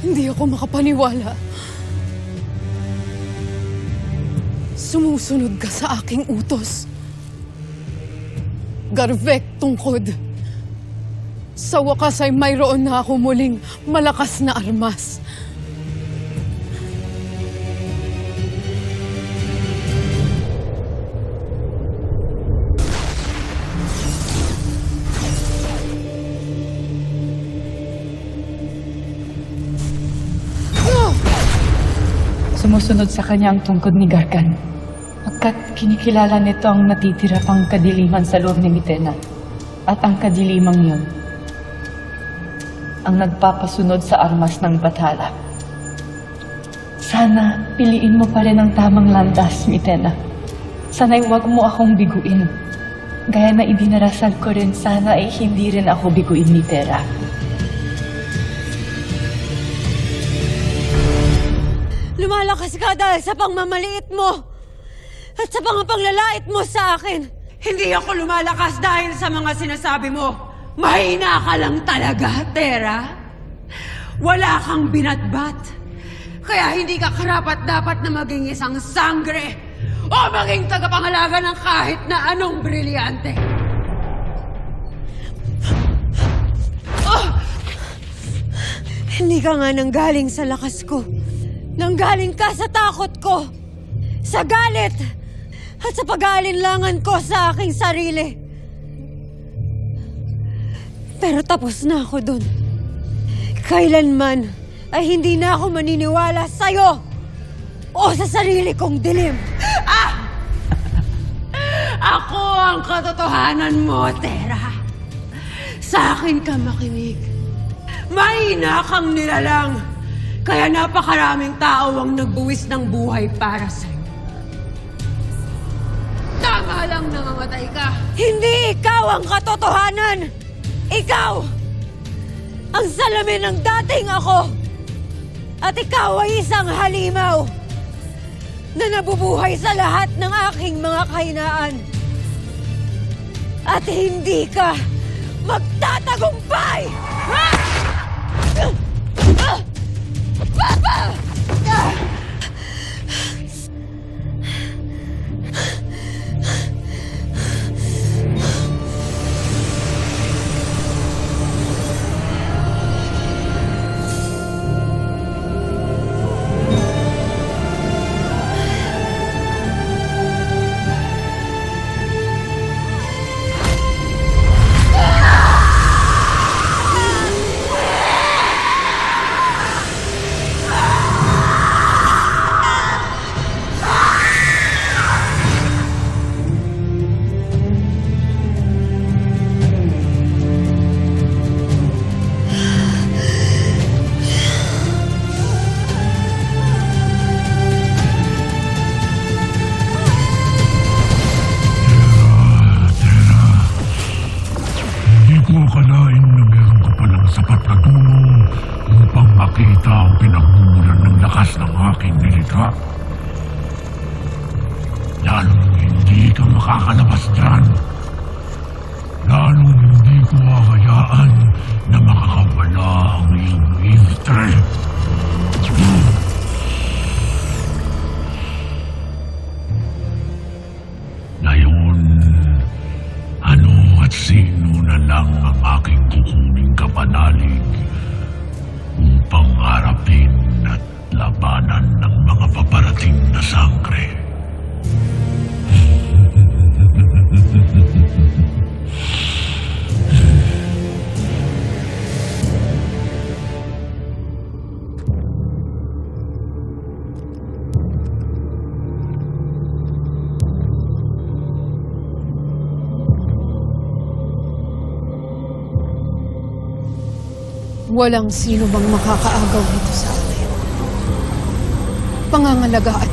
Hindi ako makapaniwala. Sumusunod ka sa aking utos. Garvek tungkod. Sa wakas ay mayroon na ako muling malakas na armas. Sumusunod sa kanya ang tungkod ni Gargan, pagkat kinikilala nito ang natitira pang kadiliman sa loob ni Mitena. At ang kadilimang yun, ang nagpapasunod sa armas ng Bathala. Sana piliin mo pa rin ang tamang landas, Mitena. Sana'y huwag mo akong biguin. Gaya na idinarasal ko rin, sana ay hindi rin ako biguin ni Tera. Lumalakas ka dahil sa pangmamaliit mo at sa panglalait mo sa akin. Hindi ako lumalakas dahil sa mga sinasabi mo. Mahina ka lang talaga, Tera. Wala kang binatbat. Kaya hindi ka karapat-dapat na maging isang sangre o maging tagapangalaga ng kahit na anong brilyante. Hindi ka nga nanggaling sa lakas ko. Nanggaling ka sa takot ko, sa galit, at sa pag-aalinlangan ko sa aking sarili. Pero tapos na ako dun. Kailanman ay hindi na ako maniniwala sa'yo o sa sarili kong dilim. Ako ang katotohanan mo, Tera. Sa akin ka makinig. Mahina kang nilalang. Kaya napakaraming tao ang nagbuwis ng buhay para sa'yo. Tama lang namamatay ka. Hindi ikaw ang katotohanan! Ikaw! Ang salamin ng dating ako! At ikaw ay isang halimaw na nabubuhay sa lahat ng aking mga kahinaan. At hindi ka magtatagumpay! Ha? Papa! Akalain na meron ka palang sapat na tulong upang makita ang pinagmumulan ng lakas ng aking nilikha. Lalong hindi ka makakalabas dyan. Lalong hindi ko hahayaan na makakawala ang iyong iltre. Ngayon, ano at sino na lang ang aking kukuning kapanalig upang harapin at labanan ng mga paparating na sangre. Walang sino bang makakaagaw dito sa akin. Pangangalagaan